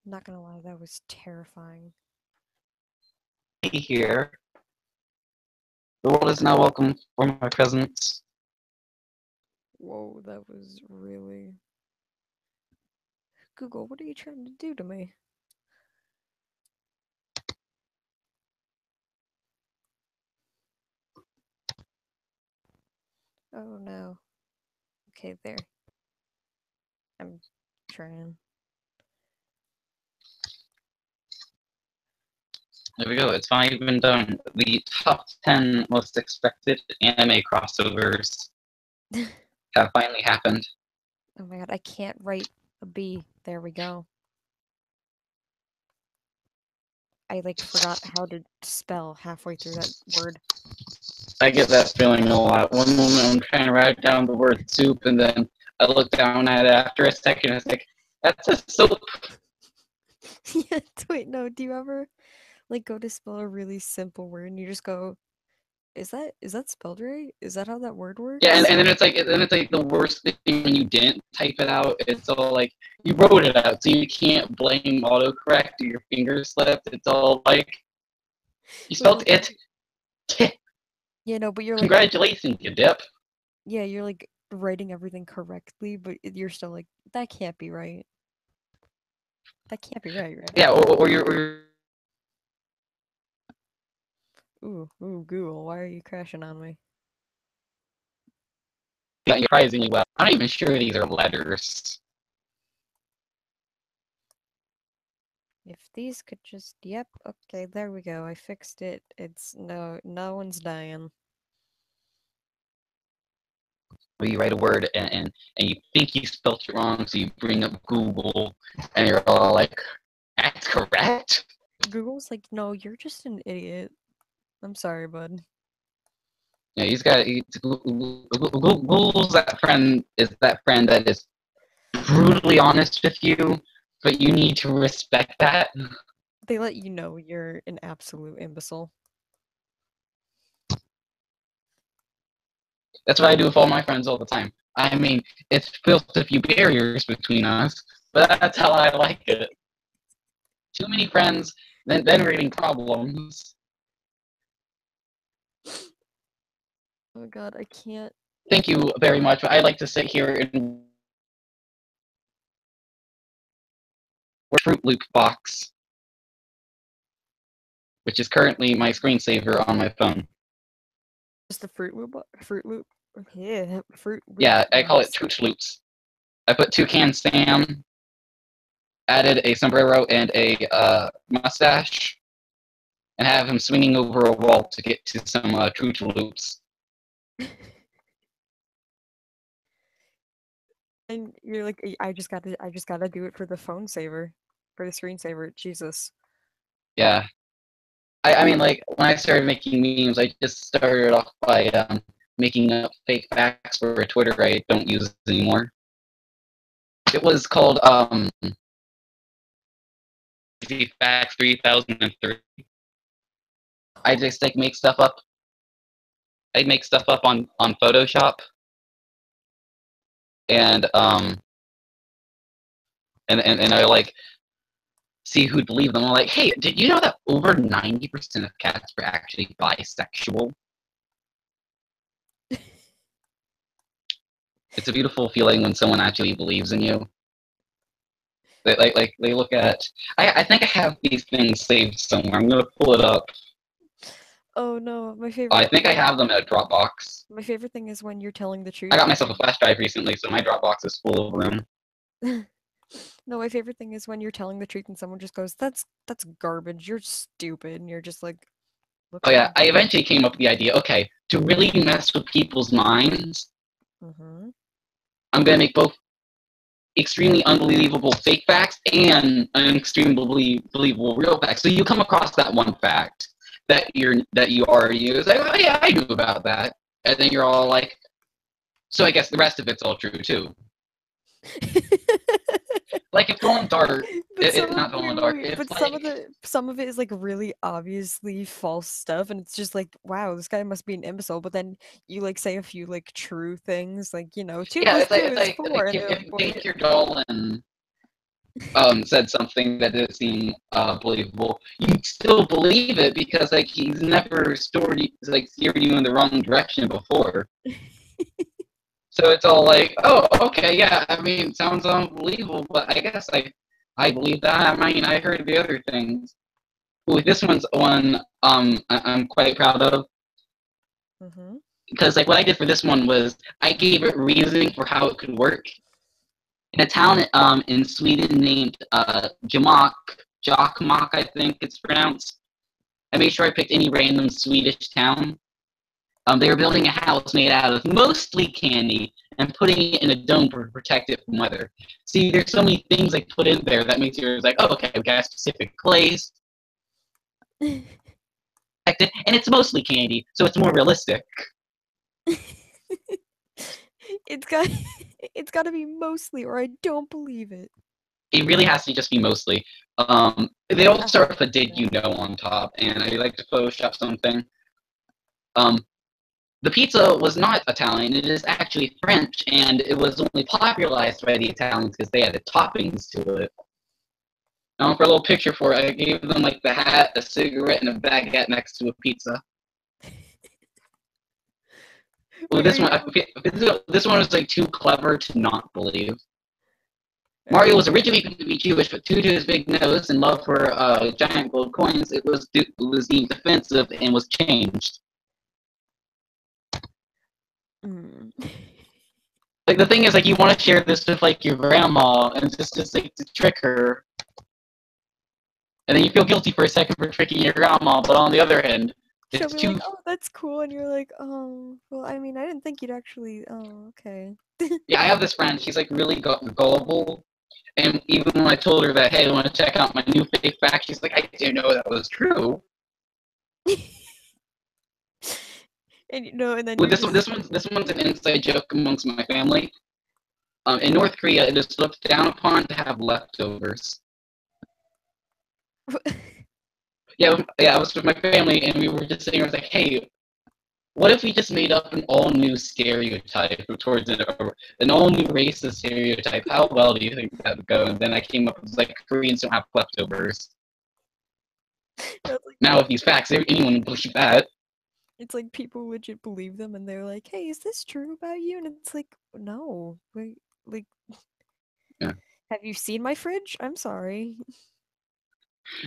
Not gonna lie, that was terrifying. Here. The world is now welcome for my presence. Whoa, that was really... Google, what are you trying to do to me? Oh no. Okay, there. I'm trying. There we go. It's finally been done. The top 10 most expected anime crossovers have finally happened. Oh my god, I can't write a B. There we go. I like forgot how to spell halfway through that word. I get that feeling a lot. One moment I'm trying to write down the word soup, and then I look down at it after a second. It's like, that's a soap. Yeah, wait, no, do you ever like go to spell a really simple word and you just go, is that spelled right? Is that how that word Yeah, and, works? and then it's like the worst thing when you didn't type it out. It's all like you wrote it out, so you can't blame autocorrect or your finger slipped. It's all like you Wait, spelled no, it. yeah, no, but you're like, Congratulations, you dip. yeah, you're like writing everything correctly, but you're still like, that can't be right. That can't be right, right? Yeah, or you're Ooh, Google, why are you crashing on me? surprisingly well. I'm not even sure these are letters. If these could just, yep, okay, there we go. I fixed it. It's no one's dying. Where you write a word and you think you spelled it wrong, so you bring up Google and you're all like, "That's correct." Google's like, no, you're just an idiot. I'm sorry, bud. Yeah, Google's that friend that is brutally honest with you, but you need to respect that. They let you know you're an absolute imbecile. That's what I do with all my friends all the time. I mean, it's built a few barriers between us, but that's how I like it. Too many friends, then we're getting problems. Oh god, I can't. Thank you very much. I like to sit here and Fruit Loop box, which is currently my screensaver on my phone. Just the Fruit Loop. Yeah, Fruit Loop Yeah, I call it box. Fruit Loops. I put Toucan Sam, added a sombrero and a mustache, and have him swinging over a wall to get to some Fruit Loops. And you're like, I just gotta do it for the phone saver, for the screensaver. Jesus. Yeah. I mean, like, when I started making memes, I just started off by making up fake facts for Twitter I don't use anymore. It was called Facts 3003. I just like make stuff up. I make stuff up on Photoshop, and and I like see who'd believe them. I'm like, hey, did you know that over 90% of cats are actually bisexual? It's a beautiful feeling when someone actually believes in you. They look at. I think I have these things saved somewhere. I'm gonna pull it up. Oh no, my I favorite think I thing. have them at Dropbox. My favorite thing is when you're telling the I truth got and myself a someone. flash drive recently, so my Dropbox is full of room. No, my favorite thing is when you're telling the truth and someone just goes, "That's garbage. You're stupid," and you're just like, "Look Oh what yeah, you I did." eventually came up with the idea. Okay, to really mess with people's minds, Mm-hmm. I'm gonna make both extremely unbelievable fake facts and an extremely believable real fact. So you come across that one fact that you already use, like, oh yeah, I knew about that, and then you're all like, so I guess the rest of it's all true too. Like if going dark, But some of not going wait, wait, dark. wait, It's but some of like the some of it is like really obviously false stuff, and it's just like, wow, this guy must be an imbecile. But then you like say a few like true things, like two yeah, plus it's like two it's is like, four, like and if, they're if like, you wait, take your doll and said something that didn't seem believable, you still believe it because like he's never steered you in the wrong direction before. So it's all like, oh, okay, yeah. I mean, it sounds unbelievable, but I guess I believe that. I mean, I heard the other things. Ooh, this one's one I'm quite proud of Mm-hmm. because like what I did for this one was I gave it reasoning for how it could work. In a town in Sweden named Jokkmokk, I think it's pronounced. I made sure I picked any random Swedish town. They were building a house made out of mostly candy and putting it in a dome to protect it from weather. See, there's so many things they put in there that makes you like, oh, okay, we got a specific place, protect it, and it's mostly candy, so it's more realistic. It's got it's got to be mostly, or I don't believe it. It really has to just be mostly. They all Ah, start with a "did you know" on top, and I like to Photoshop something. Um, the pizza was not Italian; it is actually French, and it was only popularized by the Italians because they added toppings to it. For a little picture for it, I gave them like the hat, a cigarette, and a baguette next to a pizza. Well, wait, are you? this one was like too clever to not believe. Are Mario you? was originally going to be Jewish, but due to his big nose and love for giant gold coins, it was deemed offensive and was changed. Mm. Like the thing is, like you want to share this with like your grandma, and just like to trick her, and then you feel guilty for a second for tricking your grandma, but on the other hand, She'll it's be like, too. "Oh, that's cool," and you're like, "Oh, well, I mean, I didn't think you'd actually." Oh, okay. Yeah, I have this friend. She's like really gullible, and even when I told her that, hey, I want to check out my new fake fact, she's like, I didn't know that was true. And and then Well, you're this one, just. this one's an inside joke amongst my family. In North Korea, it is looked down upon to have leftovers. Yeah, I was with my family, and we were just sitting there, I was like, hey, what if we just made up an all new stereotype towards an all new racist stereotype? How well do you think that would go? And then I came up with like Koreans don't have leftovers. That's like Now with these facts, anyone would believe that. it's like people legit believe them, and they're like, "Hey, is this true about you?" And it's like, "No, wait, like, Yeah. have you seen my fridge? I'm sorry."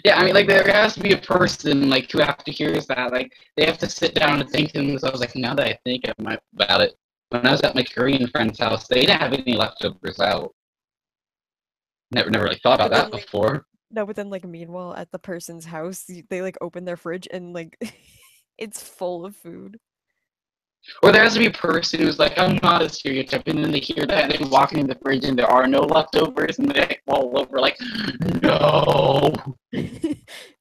Yeah, I mean, like there has to be a person like who after hears that, like they have to sit down and think to themselves. Like now that I think about it, when I was at my Korean friend's house, they didn't have any leftovers out. Never really thought about But then that like before. no, but then like meanwhile at the person's house, they like open their fridge and like it's full of food. Or there has to be a person who's like, I'm not a stereotype, and then they hear that, and they walk in the fridge, and there are no leftovers, and they like, fall over, like, no.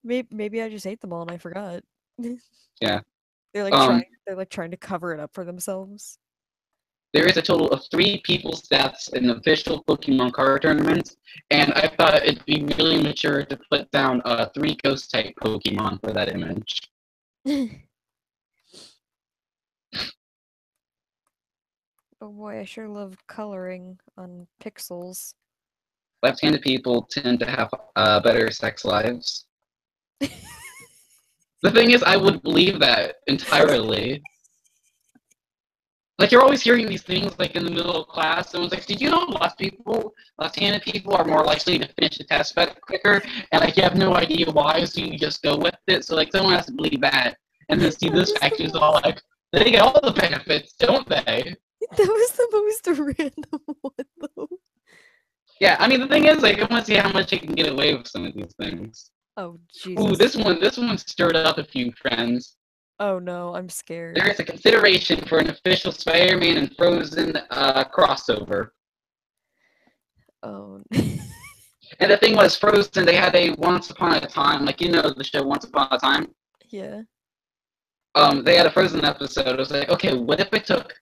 Maybe I just ate them all and I forgot. Yeah. They're like Um, trying to cover it up for themselves. there is a total of 3 people's deaths in official Pokemon card tournaments, and I thought it'd be really mature to put down 3 ghost type Pokemon for that image. Oh boy, I sure love coloring on pixels. Left-handed people tend to have better sex lives. The thing is, I would believe that entirely. Like you're always hearing these things like in the middle of class. Someone's like, "Did you know left-handed people are more likely to finish the test quicker?" And like you have no idea why, so you just go with it. So like someone has to believe that, and then see That this was the fact is all most like they get all the benefits, don't they? that was the most random one though. Yeah, I mean the thing is, like, I want to see how much you can get away with some of these things. Oh Ooh, Jesus. this one stirred up a few friends. Oh no, I'm There scared. is a consideration for an official Spider-Man and Frozen crossover. Oh. And the thing was, Frozen, they had a Once Upon a Time, like, you know, the show Once Upon a Time. Yeah. They had a Frozen episode. It was like, okay, what if it took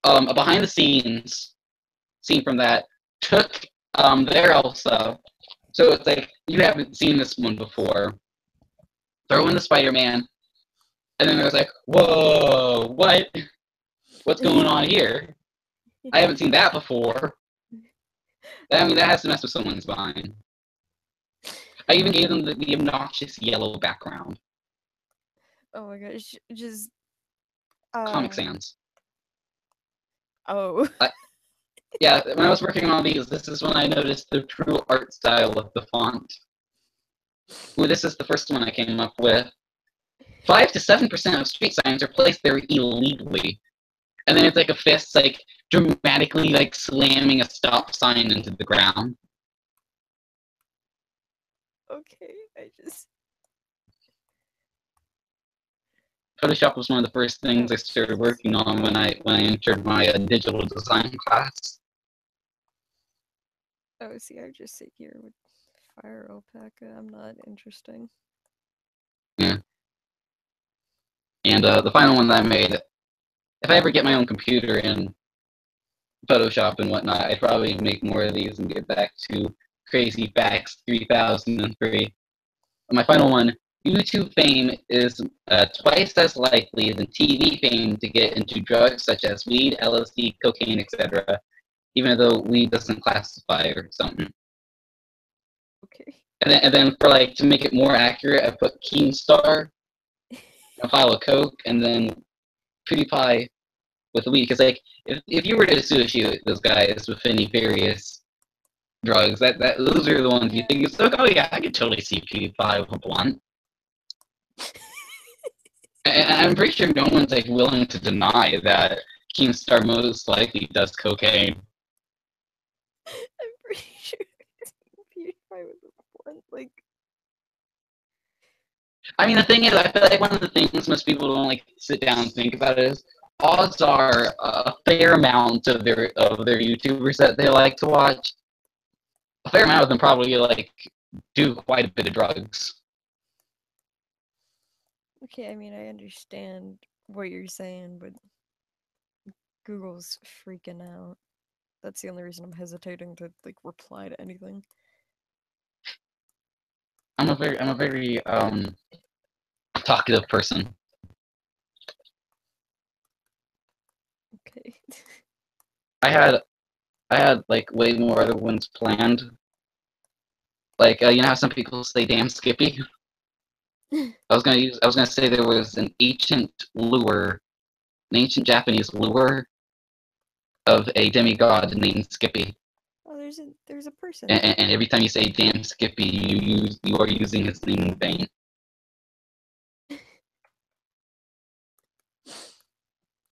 a behind the scenes scene from that, took their Elsa. So it's like, you haven't seen this one before. Throw in the Spider Man, and then it was like, whoa, what? What's going on here? I haven't seen that before. I mean, that has to mess with someone's mind. I even gave them the obnoxious yellow background. Oh my gosh, just Comic uh Sans. oh. I, yeah, when I was working on these, this is when I noticed the true art style of the font. Ooh, this is the first one I came up with. 5 to 7% of street signs are placed there illegally. And then it's like a fist, like dramatically, like slamming a stop sign into the ground. Okay, I just Photoshop was one of the first things oh I started jeez. working on when I entered my digital design class. Oh, see, I just sit here with fire alpaca. I'm not interesting. Yeah, and the final one that I made, if I ever get my own computer and Photoshop and whatnot, I'd probably make more of these and get back to Crazy Facts 3003. My final one, YouTube fame is twice as likely than TV fame to get into drugs such as weed, LSD, cocaine, etc., even though weed doesn't classify or something. Okay. And then for like to make it more accurate, I put Keemstar, a file of coke, and then PewDiePie with weed. Because like if you were to associate those guys with any various drugs, that those are the ones you Yeah. think it's like, oh yeah, I could totally see PewDiePie with a blunt. And I'm pretty sure no one's like willing to deny that Keemstar most likely does cocaine. I'm pretty sure PewDiePie was born like I mean, the thing is, I feel like one of the things most people don't like sit down and think about is odds are a fair amount of their YouTubers that they like to watch. A fair amount of them probably like do quite a bit of drugs. okay, I mean I understand what you're saying, but Google's freaking out. That's the only reason I'm hesitating to like reply to anything. I'm a very talkative person. Okay. I had I had like way more other ones planned. Like you know how some people say "damn Skippy." I was gonna say there was an ancient Japanese lure of a demigod named Skippy. Oh, there's a person. And every time you say "damn Skippy," you are using his name in vain.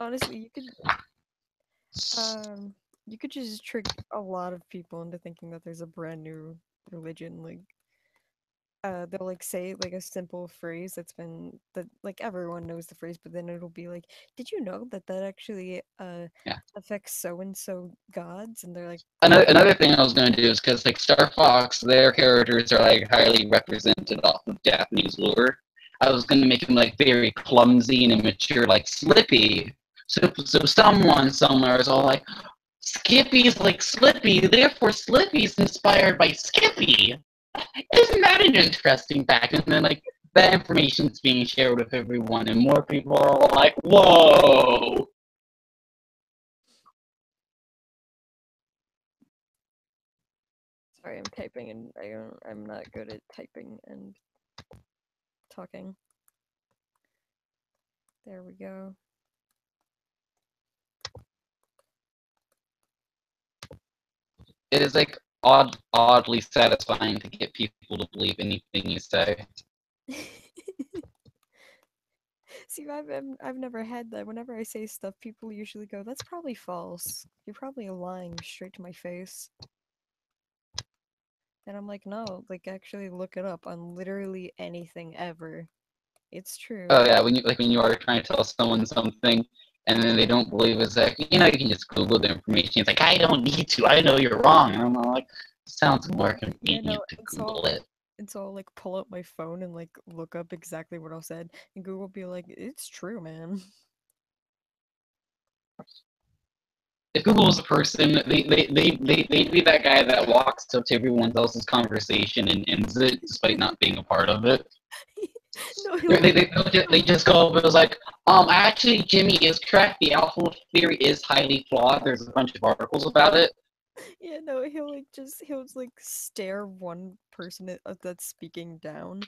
Honestly, um you could just trick a lot of people into thinking that there's a brand new religion. Like they'll like say like a simple phrase that like everyone knows the phrase, but then it'll be like, did you know that that actually Yeah. affects so and so gods? And they're like, Another thing I was gonna do is because like Star Fox, their characters are like highly represented off of Japanese lore. I was gonna make them like very clumsy and immature, like Slippy. So someone somewhere is all like, Skippy's like Slippy, therefore Slippy's inspired by Skippy. Isn't that an interesting fact? And then like that information's being shared with everyone, and more people are all like, "Whoa!" sorry, I'm typing and I'm not good at typing and talking. There we go. It is like oddly satisfying to get people to believe anything you say. See, I've never had that. Whenever I say stuff, people usually go, "That's probably false. You're probably lying straight to my face." And I'm like, "No, like actually look it up on literally anything ever. It's Oh true." yeah, when you are trying to tell someone something and then they don't believe it's like you can just Google the information. It's like I don't need to. I know you're wrong. And I'm like, sounds more Yeah, no, convenient to it's Google all it. it's all like pull up my phone and like look up exactly what I said, and Google will be like, "It's true, man." If Google was a person, they'd be that guy that walks up to everyone else's conversation and ends it despite not being a part of it. No, They just go over. It was like, actually, Jimmy is correct. The alpha theory is highly flawed. There's a bunch of articles about it. Yeah, no, he'll stare one person that's speaking down,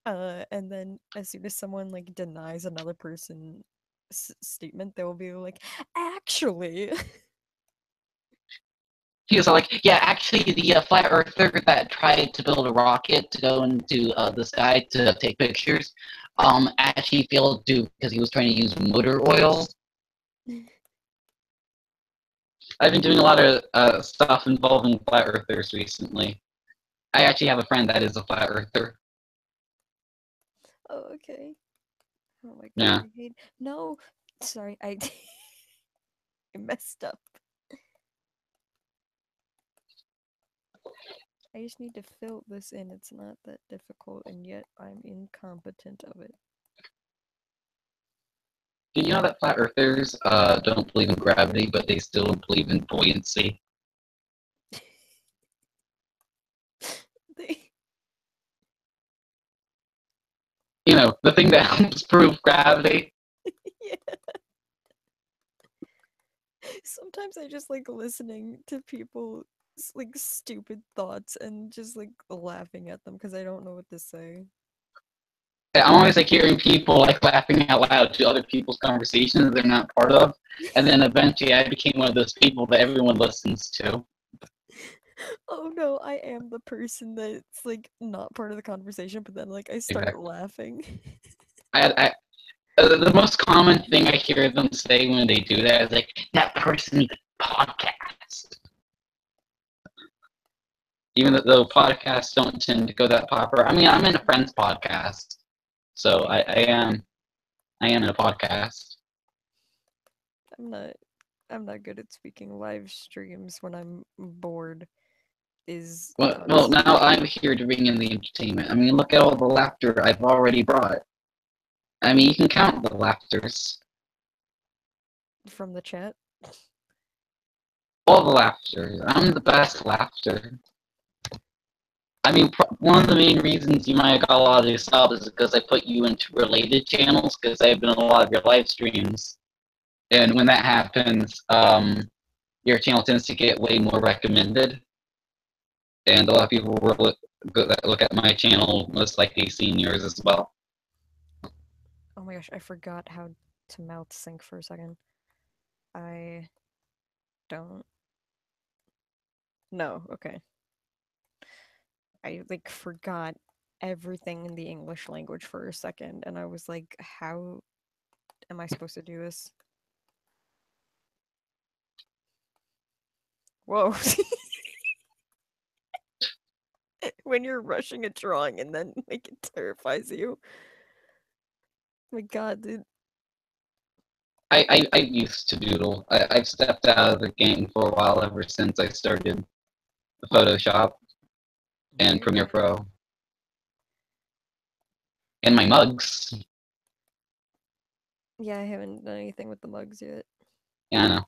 and then as soon as someone like denies another person statement, they'll be like, actually. He was like, yeah, actually, the flat earther that tried to build a rocket to go into the sky to take pictures, actually failed to because he was trying to use motor oil. I've been doing a lot of stuff involving flat earthers recently. I actually have a friend that is a flat earther. Oh, okay. Oh my god, Yeah. I hate. No, sorry, I I messed up. I just need to fill this in. It's not that difficult, and yet I'm incompetent of it. Do you know that flat earthers don't believe in gravity, but they still believe in buoyancy? They You know, the thing that helps prove gravity. yeah. Sometimes I just like listening to people like stupid thoughts and just like laughing at them because I don't know what to say. I'm always like hearing people like laughing out loud to other people's conversations they're not part of, and then eventually I became one of those people that everyone listens to. Oh no, I am the person that's like not part of the conversation, but then like I start Exactly. laughing. The most common thing I hear them say when they do that is like, "That person needs a podcast." Even though podcasts don't tend to go that popular. I mean, I'm in a friend's podcast, so I am in a podcast. I'm not I'm not good at speaking. Live streams when I'm bored is Well, toxic. now I'm here to bring in the entertainment. I mean, look at all the laughter I've already brought. I mean, you can count the laughters. From the chat. All the laughter. I'm the best laughter. I mean, one of the main reasons you might have got a lot of these subs is because I put you into related channels because I've been in a lot of your live streams. And when that happens, your channel tends to get way more recommended. And a lot of people will look at my channel most likely seen yours as well. Oh my gosh, I forgot how to mouth sync for a second. I don't know. Okay. I like forgot everything in the English language for a second and I was like, how am I supposed to do this? Whoa. When you're rushing a drawing and then like it terrifies you. My god, dude. I used to doodle. I've stepped out of the game for a while ever since I started Photoshop and Premiere Really? Pro. And my mugs. Yeah, I haven't done anything with the mugs yet. Yeah, I know.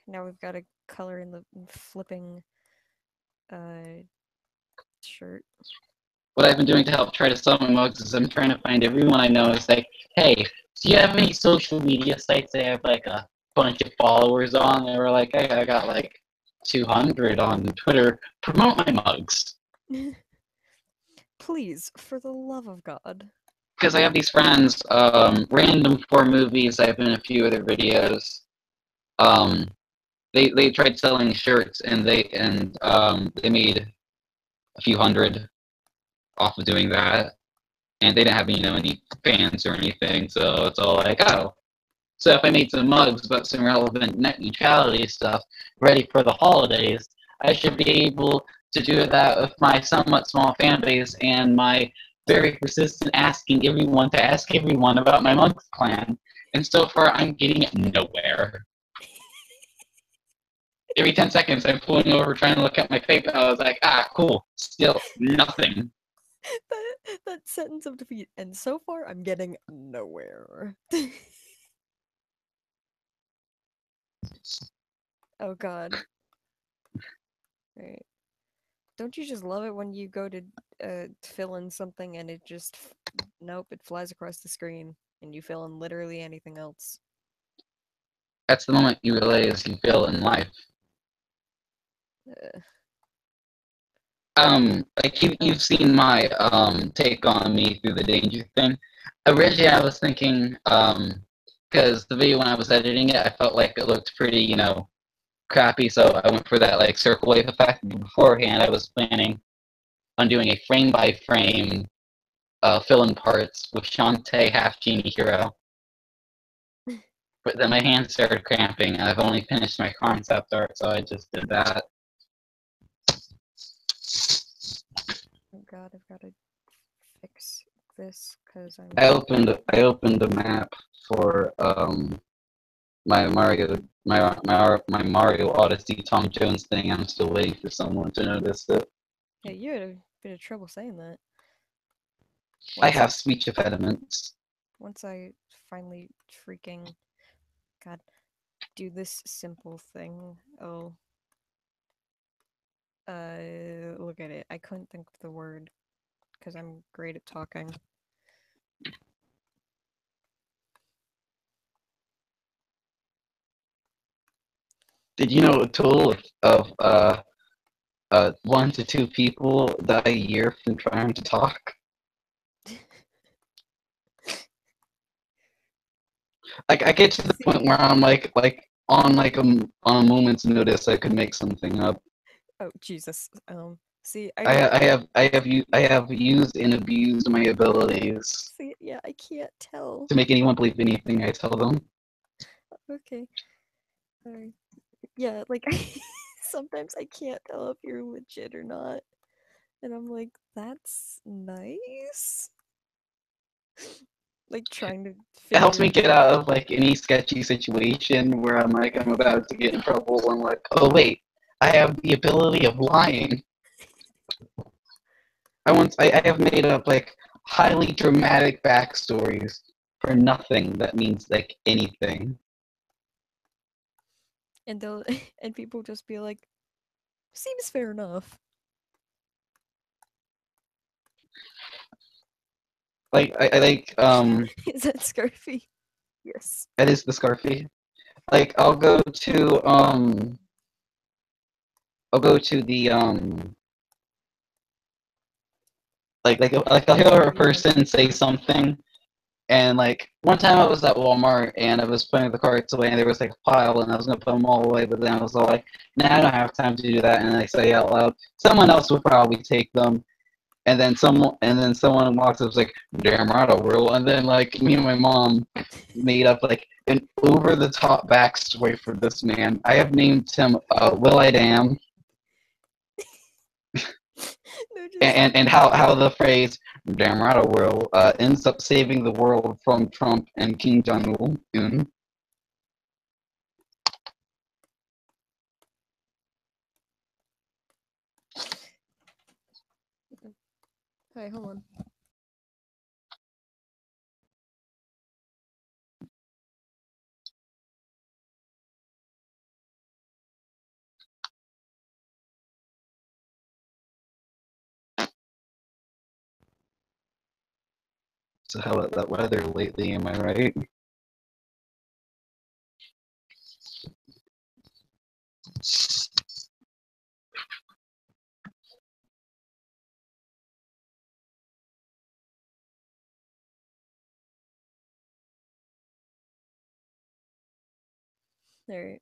Now we've got to color in the flipping uh shirt. What I've been doing to help try to sell my mugs is I'm trying to find everyone I know. It's like, hey, do you have any social media sites that have like a bunch of followers on? They were like, hey, I got like 200 on Twitter. Promote my mugs. Please, for the love of God. Because I have these friends, random for movies. I've been in a few of their videos. Um, they tried selling shirts and they made a few hundred off of doing that, and they didn't have any fans or anything. So it's all like, oh. So if I made some mugs about some relevant net neutrality stuff ready for the holidays, I should be able to do that with my somewhat small fan base and my very persistent asking everyone to ask everyone about my mugs plan. And so far, I'm getting nowhere. Every 10 seconds, I'm pulling over trying to look at my paper. I was like, ah, cool. Still nothing. That sentence of defeat. And so far, I'm getting nowhere. Oh god. Right. Don't you just love it when you go to fill in something and it just nope, it flies across the screen and you fill in literally anything else. That's the moment you realize you fail in life. Uh, Like oh, you've seen my take on me through the danger thing. Originally, I was thinking because the video when I was editing it, I felt like it looked pretty, crappy, so I went for that like circle wave effect. Beforehand, I was planning on doing a frame by frame fill in parts with Shantae half genie hero. But then my hands started cramping, and I've only finished my concept art, so I just did that. oh god, I've got to fix this because I I'm. opened a map for my Mario my Mario Odyssey Tom Jones thing. I'm still waiting for someone to notice it. Yeah, you had a bit of trouble saying that. I Once, have speech impediments. once I finally freaking god do this simple thing. Oh, look at it. I couldn't think of the word because I'm great at talking. Did you know a total of 1 to 2 people die a year from trying to talk? Like I get to the See, point where I'm like on like on a moment's notice, I could make something up. oh Jesus. See, I I don't. I have I have I have used and abused my abilities See, yeah, I can't tell. to make anyone believe anything I tell them. Okay. Alright. Yeah, like sometimes I can't tell if you're legit or not. And I'm like, that's nice. Like trying to It helps figure me it get out. out of like any sketchy situation where I'm about to get in trouble. I'm like, oh wait, I have the ability of lying. I have made up like highly dramatic backstories for nothing that means like anything. And they'll and people just be like, seems fair enough. Like I like Is that Scarfy? Yes. that is the Scarfy. Like I'll go to the like I'll hear a Sorry, yeah. person say something. And like one time I was at Walmart and I was putting the carts away and there was like a pile and I was gonna put them all away, but then I was all like, nah, I don't have time to do that. And I say out loud, someone else would probably take them. And then someone walks up and was like, damn right I will. And then like me and my mom made up like an over the top backstory for this man. I have named him Will I Dam, No, just and how the phrase "damn right I will" ends up saving the world from Trump and King Jong Un. Hey, hold on. So how about that weather lately? Am I right? Alright.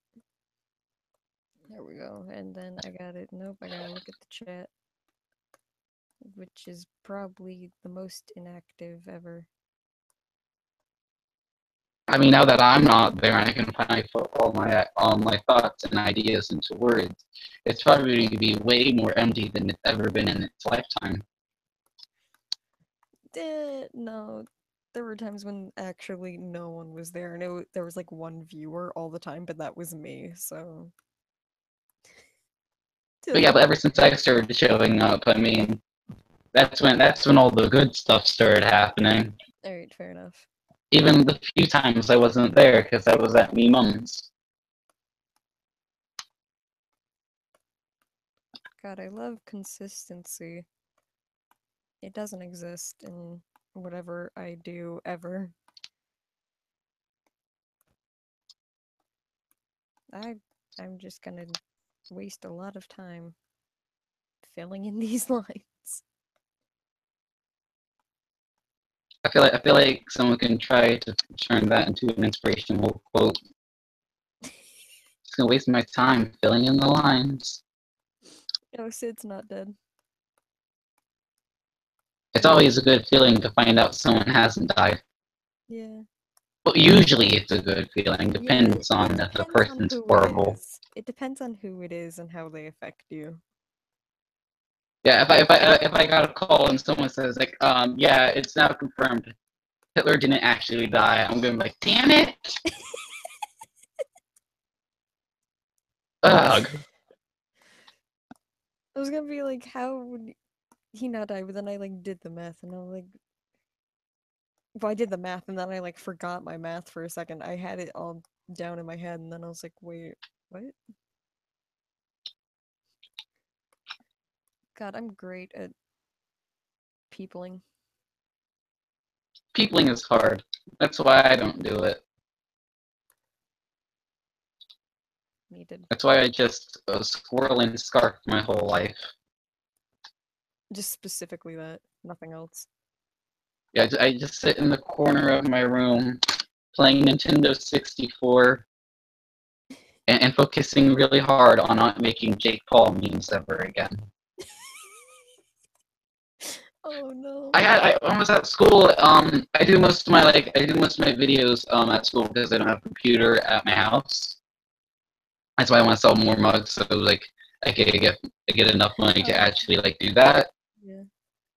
There we go. And then I got it. Nope, I gotta look at the chat, which is probably the most inactive ever. I mean, now that I'm not there and I can finally put all my thoughts and ideas into words, it's probably going to be way more empty than it's ever been in its lifetime. No, there were times when actually no one was there, and there was like one viewer all the time, but that was me. So, But yeah, but ever since I started showing up, I mean, that's when all the good stuff started happening. all right, fair enough. Even the few times I wasn't there because I was at me mum's. God, I love consistency. It doesn't exist in whatever I do ever. I I'm just gonna waste a lot of time filling in these lines. I feel like someone can try to turn that into an inspirational quote. Just gonna waste my time filling in the lines. Oh, Sid's not dead. It's always a good feeling to find out someone hasn't died. Yeah. Well, usually it's a good feeling. Yeah, Depends it on if the depends on person's who it horrible. is. It depends on who it is and how they affect you. Yeah, if I got a call and someone says like, yeah, it's now confirmed Hitler didn't actually die, I'm gonna be like, damn it! Ugh. I was gonna be like, how would he not die? But then I like did the math and I was like, well, I did the math and then I like forgot my math for a second. I had it all down in my head and then I was like, wait, what? God, I'm great at peopling. Peopling is hard. That's why I don't do it. Needed. That's why I just squirrel and scarf my whole life. Just specifically that, nothing else. Yeah, I just sit in the corner of my room playing Nintendo 64 and focusing really hard on not making Jake Paul memes ever again. Oh no. I was at school. I do most of my videos at school because I don't have a computer at my house. That's why I want to sell more mugs so like I get enough money to Oh, actually like do that. yeah.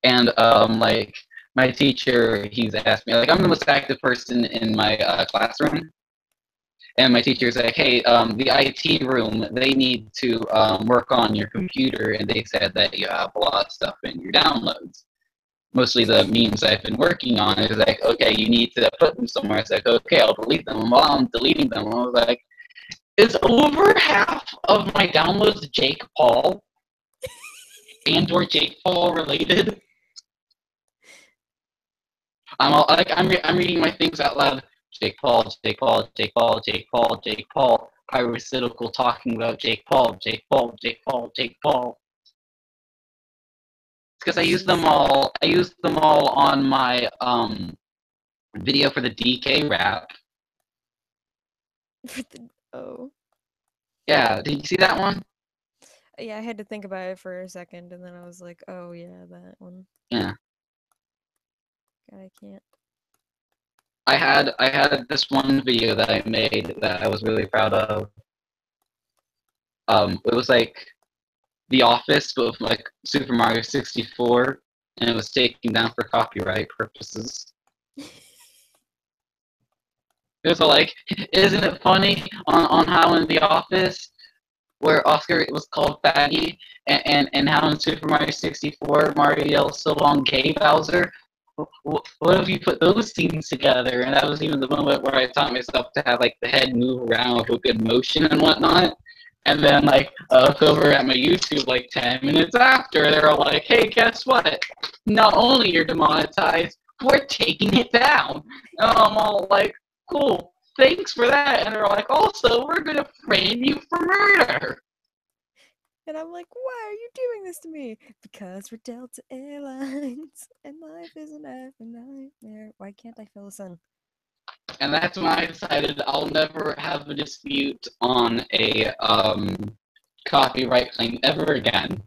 And like my teacher, he's asked me like I'm the most active person in my classroom. And my teacher's like, hey, the IT room, they need to work on your computer, and they said that you have a lot of stuff in your downloads. Mostly the memes I've been working on is like, okay, you need to put them somewhere. It's like, okay, I'll delete them. While I'm deleting them, I was like, is over half of my downloads Jake Paul and or Jake Paul related? I'm reading my things out loud. Jake Paul, Jake Paul, Jake Paul, Jake Paul, Jake Paul. Pyrocytical talking about Jake Paul, Jake Paul, Jake Paul, Jake Paul. Because I used them Jesus. all. I used them all on my video for the DK rap. Oh. Yeah, did you see that one? Yeah, I had to think about it for a second and then I was like, oh yeah, that one. Yeah. God, I can't. I had this one video that I made that I was really proud of. It was like The Office, but with like Super Mario 64, and it was taken down for copyright purposes. It was like, isn't it funny on how in The Office, where Oscar was called Faggy, and how in Super Mario 64, Mario yells so long, gay Bowser? What if you put those scenes together? And that was even the moment where I taught myself to have like the head move around with good motion and whatnot. And then like I look over at my YouTube like 10 minutes after, they're all like, "Hey, guess what? Not only you're demonetized, we're taking it down." And I'm all like, "Cool, thanks for that." And they're like, "Also, we're gonna frame you for murder." And I'm like, why are you doing this to me? Because we're Delta Airlines and life is an effing nightmare. Why can't I feel the sun? And that's when I decided I'll never have a dispute on a copyright claim ever again.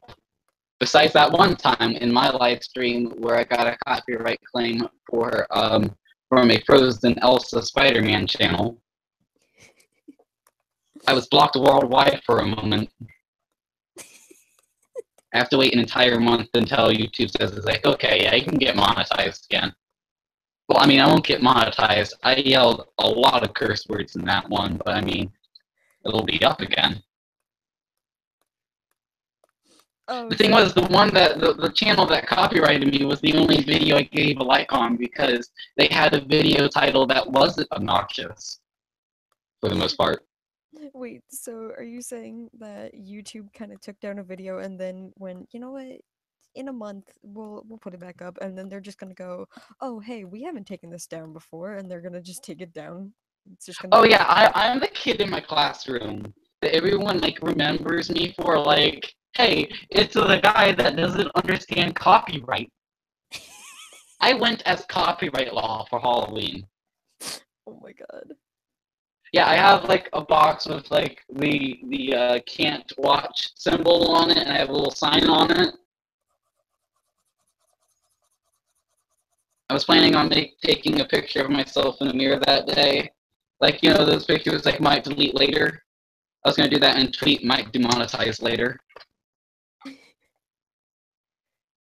Besides that one time in my live stream where I got a copyright claim for from a Frozen Elsa Spider-Man channel. I was blocked worldwide for a moment. I have to wait an entire month until YouTube says it's like, okay, yeah, you can get monetized again. Well, I mean, I won't get monetized. I yelled a lot of curse words in that one, but I mean, it'll be up again. Oh, The thing so was, the channel that copyrighted me was the only video I gave a like on because they had a video title that wasn't obnoxious for the most part. wait, so are you saying that YouTube kind of took down a video and then when, you know what? In a month we'll put it back up and then they're just gonna go, oh hey, we haven't taken this down before and they're gonna just take it down. It's just gonna Oh be yeah, I'm the kid in my classroom everyone like remembers me for like, hey, it's the guy that doesn't understand copyright. I went as copyright law for Halloween. Oh my god. Yeah, I have like a box with like the can't watch symbol on it, and I have a little sign on it. I was planning on taking a picture of myself in the mirror that day. Like, you know, those pictures like might delete later. I was gonna do that and tweet might demonetize later.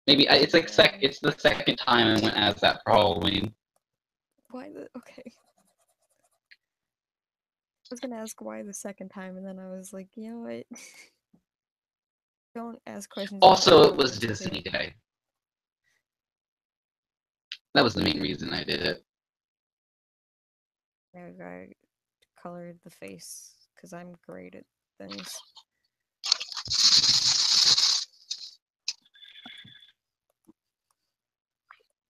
Maybe it's like it's the second time I went as that for Halloween. Why the okay. I was gonna ask why the second time, and then I was like, you know what? Don't ask questions you don't Also, know it the was answer to. Disney Day. That was the main reason I did it. I colored the face because I'm great at things.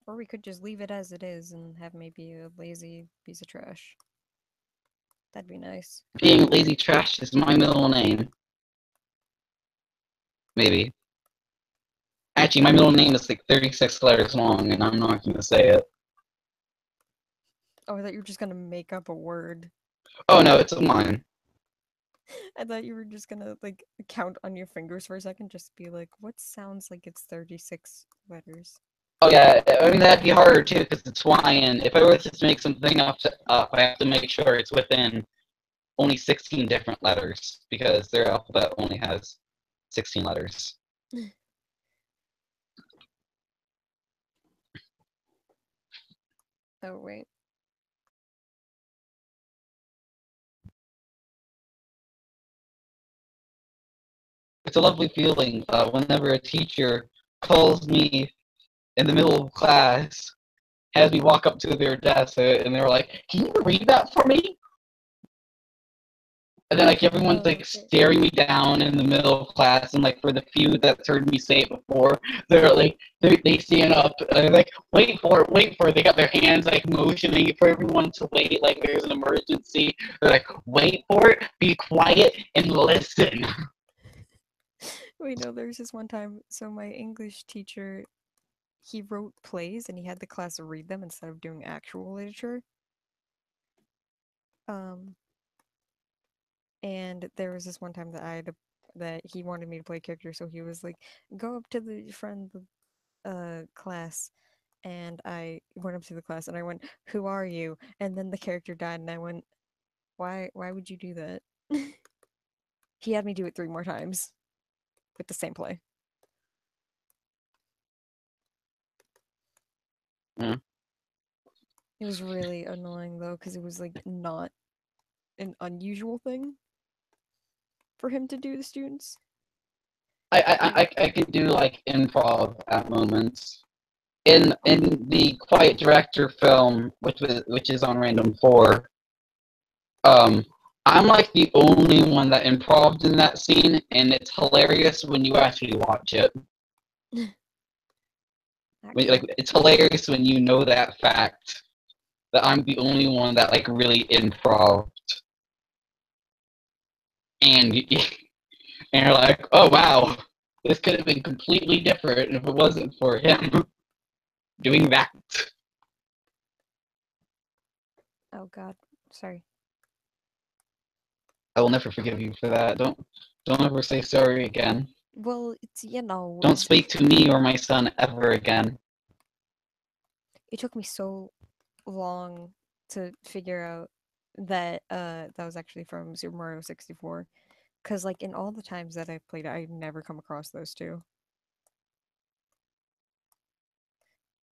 Or we could just leave it as it is and have maybe a lazy piece of trash. That'd be nice. Being lazy trash is my middle name. Maybe. Actually, my middle name is like 36 letters long, and I'm not going to say it. Oh, I thought you were just gonna make up a word. Oh no, it's mine. I thought you were just gonna like count on your fingers for a second, just be like, what sounds like it's 36 letters? Oh yeah, I mean that'd be harder too because it's Hawaiian. If I were to just make something up, I have to make sure it's within only 16 different letters because their alphabet only has 16 letters. Oh wait. It's a lovely feeling whenever a teacher calls me in the middle of class, has me walk up to their desk, and they're like, "Can you read that for me?" And then like everyone's Oh, like okay. staring me down in the middle of class, and like for the few that's heard me say it before, they're like they stand up, and they're like, wait for it, wait for it. They got their hands like motioning for everyone to wait, like there's an emergency. They're like, wait for it, be quiet and listen. Wait, no, there's this one time. So my English teacher, he wrote plays and he had the class read them instead of doing actual literature. Um, and there was this one time that that he wanted me to play a character, so he was like, "Go up to the front of the class," and I went up to the class and I went, "Who are you?" And then the character died, and I went, "Why? Why would you do that?" He had me do it 3 more times with the same play. Yeah. It was really annoying though, because it was like not an unusual thing for him to do to students. I can do like improv at moments. In the Quiet Director film, which is on Random 4, um, I'm like the only one that improved in that scene, and it's hilarious when you actually watch it. Like it's hilarious when you know that fact that I'm the only one that like really improved, and and you're like, oh wow, this could have been completely different if it wasn't for him doing that. Oh God, sorry. I will never forgive you for that. Don't ever say sorry again. Well, it's Don't speak to me or my son ever again. it took me so long to figure out that that was actually from Super Mario 64. Cause like in all the times that I've played it, I've never come across those two.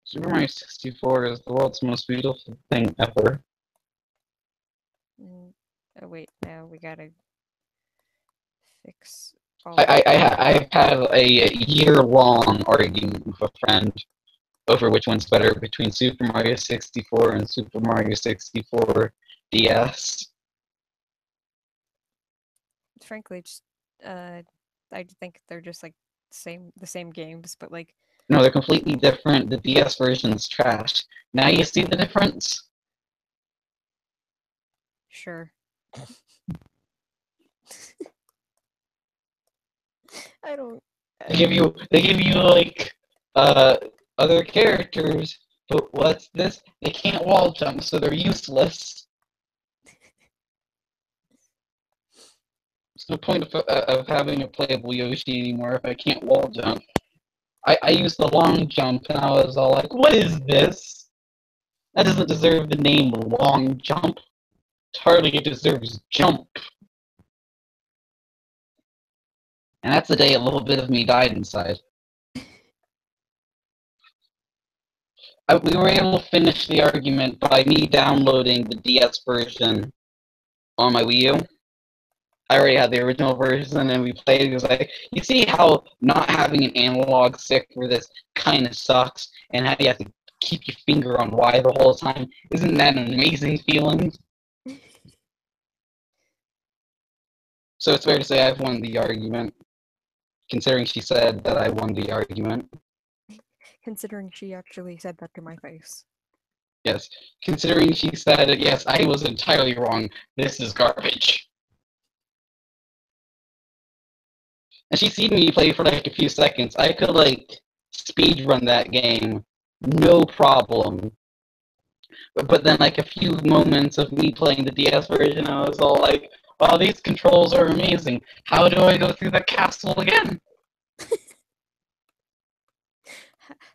Super Mario 64 is the world's most beautiful thing ever. Mm, oh wait, now we gotta fix all I, of I, that. I, I've had a year-long argument with a friend over which one's better between Super Mario 64 and Super Mario 64 DS. Frankly, just I think they're just like the same games, but like No, they're completely different. The DS version's trash. Now you see the difference? sure. I don't. They give you like uh other characters, but what's this? They can't wall jump, so they're useless. What's the point of having a playable Yoshi anymore if I can't wall jump? I used the long jump and I was all like, what is this? That doesn't deserve the name long jump. Hardly it deserves jump. And that's the day a little bit of me died inside. We were able to finish the argument by me downloading the DS version on my Wii U. I already had the original version and we played. It was like, you see how not having an analog stick for this kind of sucks, and how you have to keep your finger on Y the whole time? Isn't that an amazing feeling? So it's fair to say I've won the argument, considering she said that I won the argument. Considering she actually said that to my face. Yes, considering she said, yes, I was entirely wrong. This is garbage. And she seen me play for like a few seconds. I could like speed run that game, no problem. But then like a few moments of me playing the DS version, I was all like, "Wow, these controls are amazing. How do I go through the castle again?"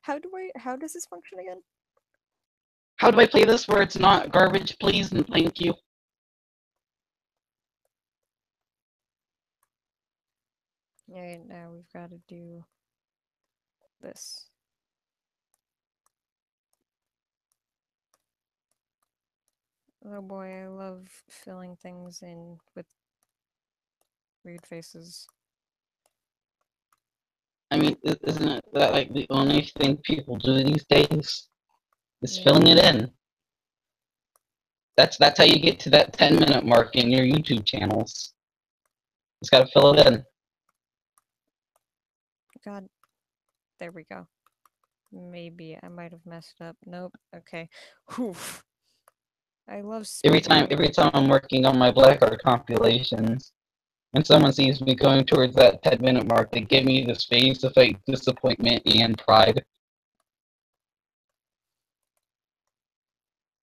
How does this function again? How do I play this where it's not garbage, please and thank you? Yeah, now we've got to do this. Oh boy, I love filling things in with weird faces. I mean, isn't it that like the only thing people do these days is Yeah. filling it in? That's how you get to that 10-minute mark in your YouTube channels. Just gotta fill it in. God, there we go. Maybe I might have messed up. Nope. Okay. Oof. I love speedrunning. Every time I'm working on my Black Art compilations, and someone sees me going towards that 10-minute mark, they give me this face of like disappointment and pride.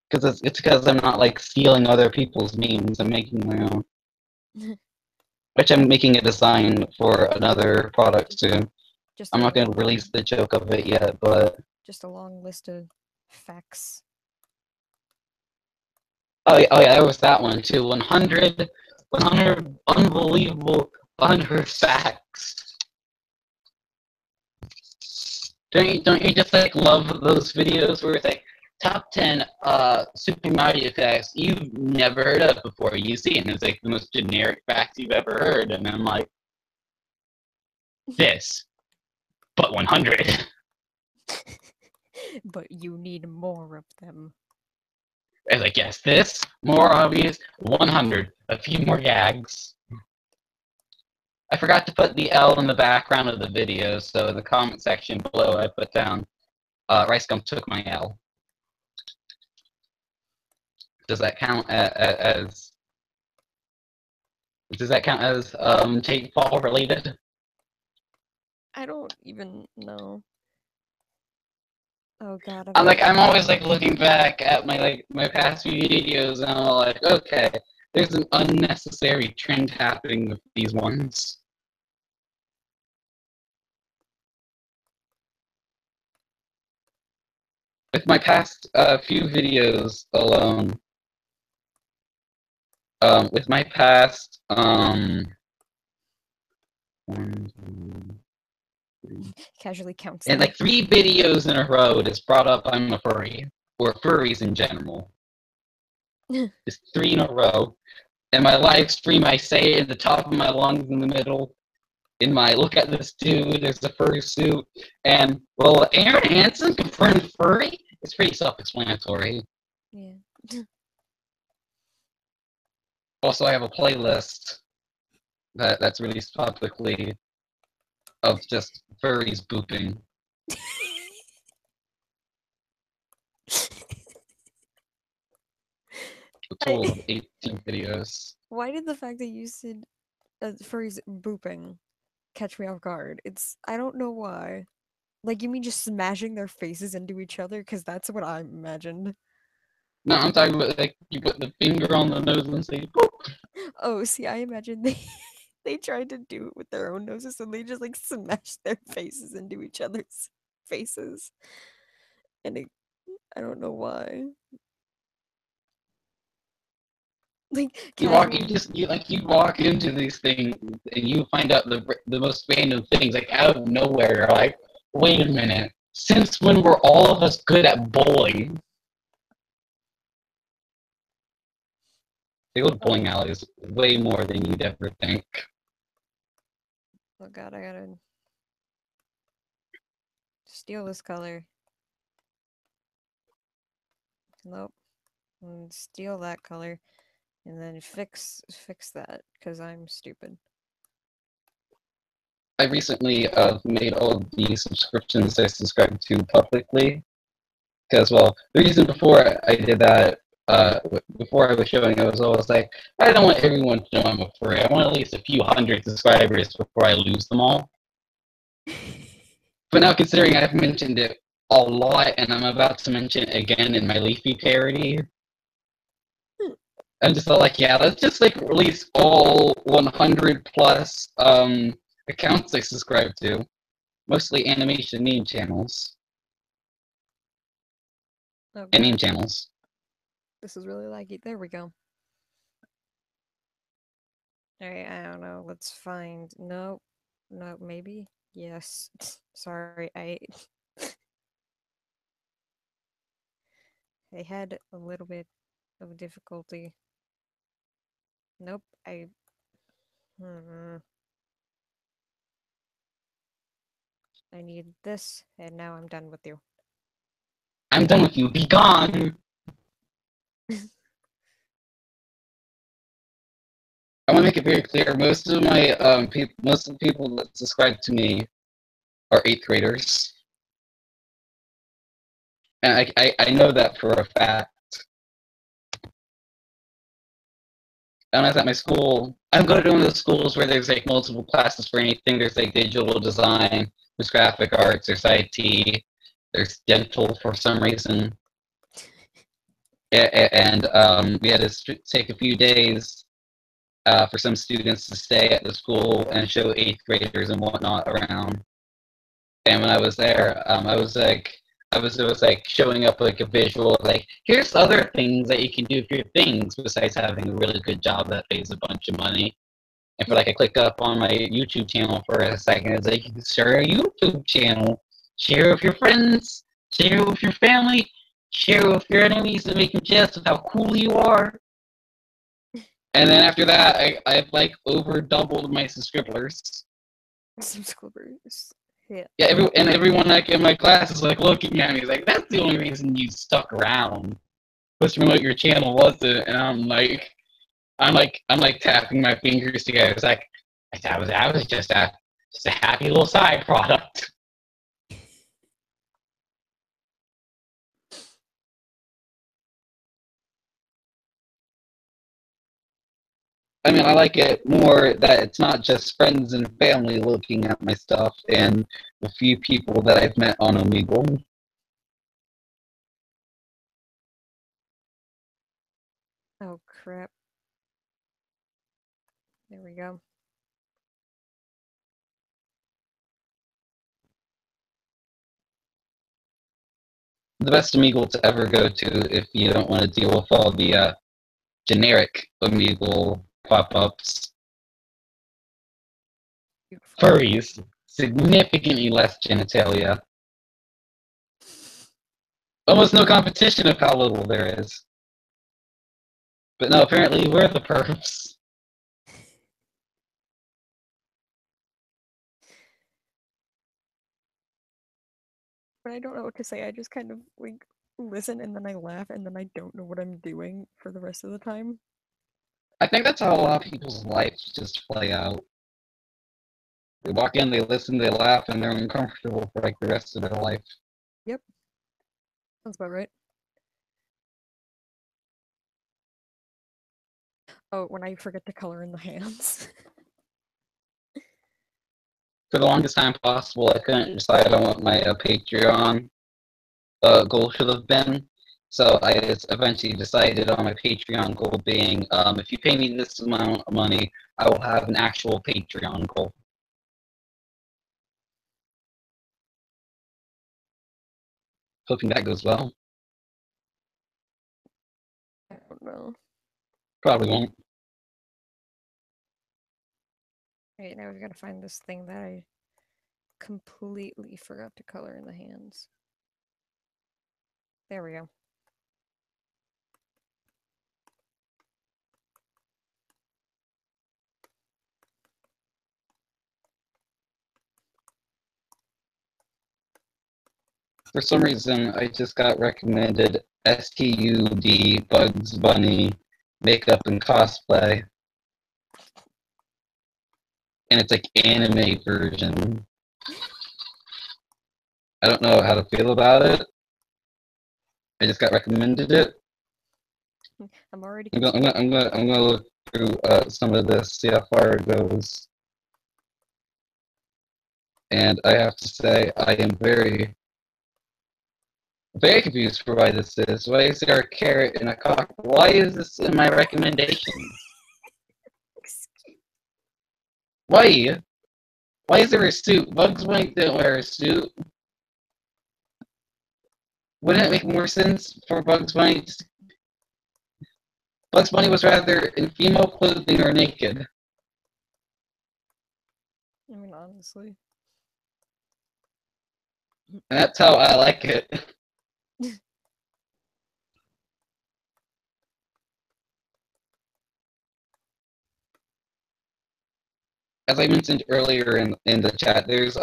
Because it's because I'm not like stealing other people's memes. I'm making my own. Which I'm making a design for another product soon. Just I'm a not going to release the joke of it yet, but just a long list of facts. oh yeah, there was that one too. 100 unbelievable 100 facts. Don't you just like love those videos where it's like top 10 Super Mario facts you've never heard of before you see, and it's like the most generic facts you've ever heard, and I'm like this, but 100. But you need more of them. It's like, yes, this, more obvious, 100, a few more gags. I forgot to put the L in the background of the video, so in the comment section below I put down, Rice Gum took my L. Does that count as does that count as Jake Paul related? I don't even know. Oh god, I've I'm got like, I'm always like looking back at my past few videos, and I'm like, okay, there's an unnecessary trend happening with these ones. With my past few videos alone, with my past one, two, three, casually counts and them. like 3 videos in a row that's brought up I'm a furry, or furries in general. Just 3 in a row. In my live stream, I say it at the top of my lungs in the middle. In my look at this dude, there's a furry suit, and well, Aaron Hansen confirmed furry. It's pretty self-explanatory. Yeah. Also, I have a playlist that's released publicly of just furries booping. A I, total of 18 videos. why did the fact that you said phrase booping catch me off guard. It's I don't know why. Like you mean just smashing their faces into each other? Because that's what I imagined. No, I'm talking about like you put the finger on the nose and say, boop. Oh, see, I imagine they they tried to do it with their own noses, and they just like smashed their faces into each other's faces, and I don't know why. Like casually, You walk into these things and you find out the most random things like out of nowhere. You're like, wait a minute. Since when were all of us good at bowling? They go to oh, bowling alleys way more than you'd ever think. oh god, I gotta steal this color. Nope, and steal that color, and then fix that because I'm stupid. I recently made all of the subscriptions I subscribe to publicly. Because, well, the reason before I did that, before I was showing, I was always like, I don't want everyone to know I'm a furry. I want at least a few hundred subscribers before I lose them all. But now, considering I've mentioned it a lot, and I'm about to mention it again in my Leafy parody, I'm just like, yeah, let's just like release all 100 plus accounts I subscribe to, mostly animation meme channels Oh and meme god, channels. this is really laggy. There we go. Alright, I don't know. Let's find. Nope. No, maybe. Yes. Sorry, I had a little bit of difficulty. Nope. Hmm, I need this, and now I'm done with you. I'm done with you. Be gone. I want to make it very clear. Most of my most of the people that subscribe to me are eighth graders, and I know that for a fact. And I was at my school. I'm going to one of those schools where there's like multiple classes for anything. There's like digital design, there's graphic arts, there's IT, there's dental for some reason, and we had to take a few days for some students to stay at the school and show eighth graders and whatnot around. And when I was there, I was like, it was like showing up like a visual, like here's other things that you can do for your things besides having a really good job that pays a bunch of money. And for like I click up on my YouTube channel for a second, it's like share a YouTube channel, share with your friends, share with your family, share with your enemies, and make them jealous of how cool you are. And then after that, I've like over doubled my subscribers. Subscribers. Yeah. Yeah, and everyone like in my class is like looking at me. He's like, "That's the only reason you stuck around was from what your channel wasn't." And I'm like tapping my fingers together. It's like I was just a happy little side product. I mean, I like it more that it's not just friends and family looking at my stuff and a few people that I've met on Omegle. Oh crap. There we go. The best Omegle to ever go to if you don't want to deal with all the generic Omegle pop-ups. Beautiful. Furries, significantly less genitalia. Almost no competition of how little there is. But no, apparently we're the perps. When I don't know what to say, I just kind of like listen and then I laugh and then I don't know what I'm doing for the rest of the time. I think that's how a lot of people's lives just play out. They walk in, they listen, they laugh, and they're uncomfortable for like the rest of their life. Yep, sounds about right. Oh, when I forget to color in the hands. for the longest time possible, I couldn't decide on what my Patreon goal should have been. So I just eventually decided on my Patreon goal being, if you pay me this amount of money, I will have an actual Patreon goal. Hoping that goes well. I don't know. Probably won't. Right, now we've got to find this thing that I completely forgot to color in the hands. There we go. For some reason, I just got recommended STUD Bugs Bunny makeup and cosplay. And it's like anime version. I don't know how to feel about it. I just got recommended it. I'm already I'm gonna look through some of this, see how far it goes. And I have to say, I am very confused for why this is. Why is there a carrot and a cock? Why is this in my recommendation? Why? Why is there a suit? Bugs Bunny didn't wear a suit. Wouldn't it make more sense for Bugs Bunny to... Bugs Bunny was rather in female clothing or naked. I mean, honestly. And that's how I like it. As I mentioned earlier in the chat, there's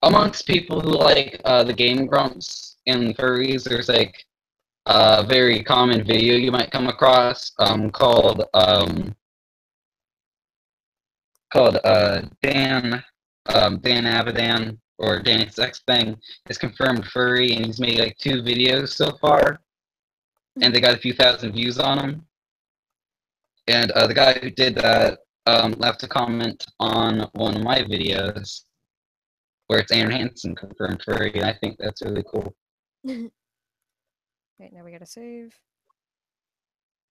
amongst people who like the game grumps and furries, there's like a very common video you might come across called Dan Avidan or Danny Sex Thing is confirmed furry, and he's made like 2 videos so far, and they got a few thousand views on them. And the guy who did that left a comment on one of my videos where it's Aaron Hansen confirmed furry, and I think that's really cool. Right, now we gotta save.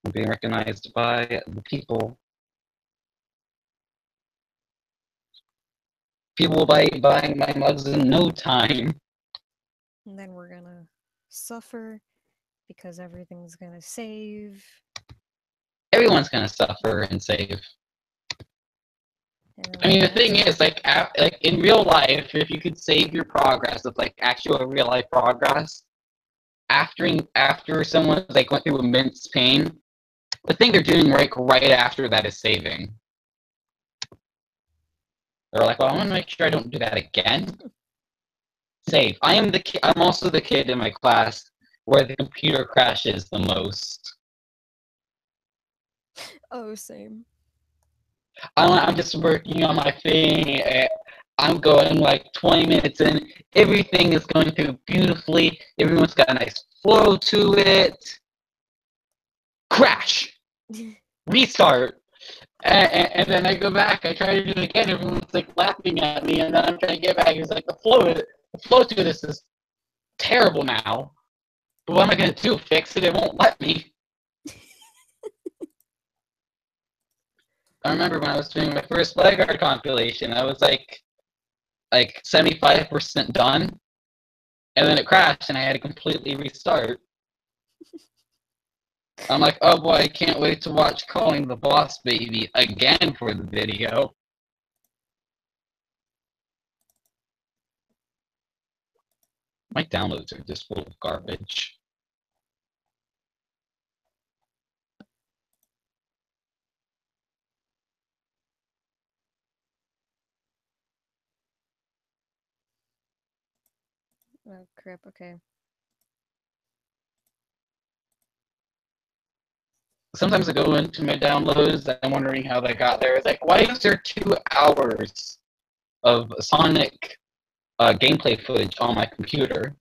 I'm being recognized by the people. People will buy buying my mugs in no time. And then we're gonna suffer because everything's gonna save. Everyone's gonna suffer and save. I mean, the thing is, like in real life, if you could save your progress of like actual real life progress, after someone like went through immense pain, the thing they're doing right after that is saving. They're like, well, I want to make sure I don't do that again. Save. I'm also the kid in my class where the computer crashes the most. Oh, same. I'm just working on my thing. I'm going like 20 minutes in. Everything is going through beautifully. Everyone's got a nice flow to it. Crash. Restart. And then I go back. I try to do it again. Everyone's like laughing at me, and then I'm trying to get back. It's like the flow to this is terrible now. But what am I gonna do? Fix it? It won't let me. I remember when I was doing my first Blackguard compilation, I was like 75% done, and then it crashed, and I had to completely restart. I'm like, oh boy, I can't wait to watch Calling the Boss Baby again for the video. My downloads are just full of garbage. Oh, crap, okay. Sometimes I go into my downloads and I'm wondering how they got there. It's like, why is there 2 hours of Sonic gameplay footage on my computer?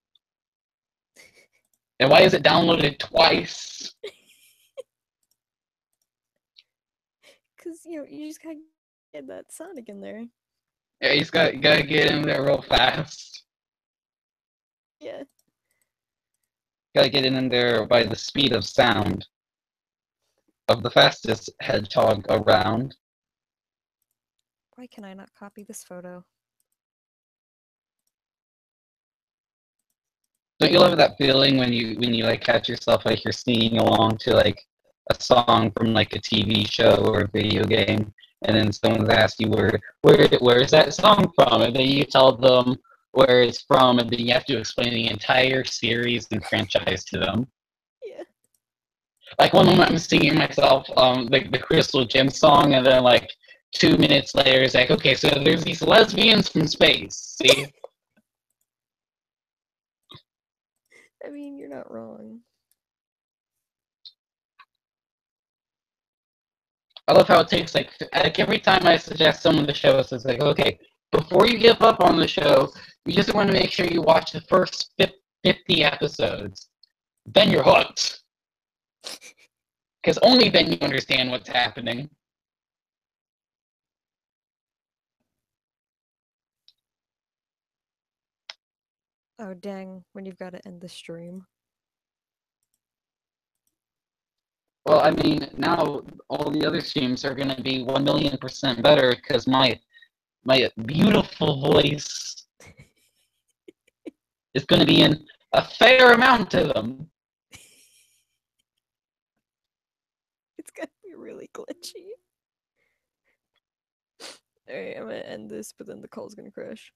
And why is it downloaded twice? Because, you just gotta get that Sonic in there. Yeah, he's gotta get in there real fast. Yeah. Gotta get in there by the speed of sound of the fastest hedgehog around. Why can I not copy this photo? Don't you love that feeling when you like catch yourself like you're singing along to like a song from like a TV show or a video game, and then someone's asked you where is that song from, and then you tell them where it's from, and then you have to explain the entire series and franchise to them. Yeah. Like one moment I'm singing myself the Crystal Gem song, and then like 2 minutes later it's like, okay, so there's these lesbians from space. See, I mean, you're not wrong. I love how it takes like every time I suggest someone the show, it's like, okay, before you give up on the show, you just want to make sure you watch the first 50 episodes. Then you're hooked, because only then you understand what's happening. Oh, dang, when you've got to end the stream. Well, I mean, now all the other streams are going to be 1,000,000% better because my beautiful voice is going to be in a fair amount of them. It's gonna be really glitchy. Alright, I'm gonna end this, but then the call's gonna crash.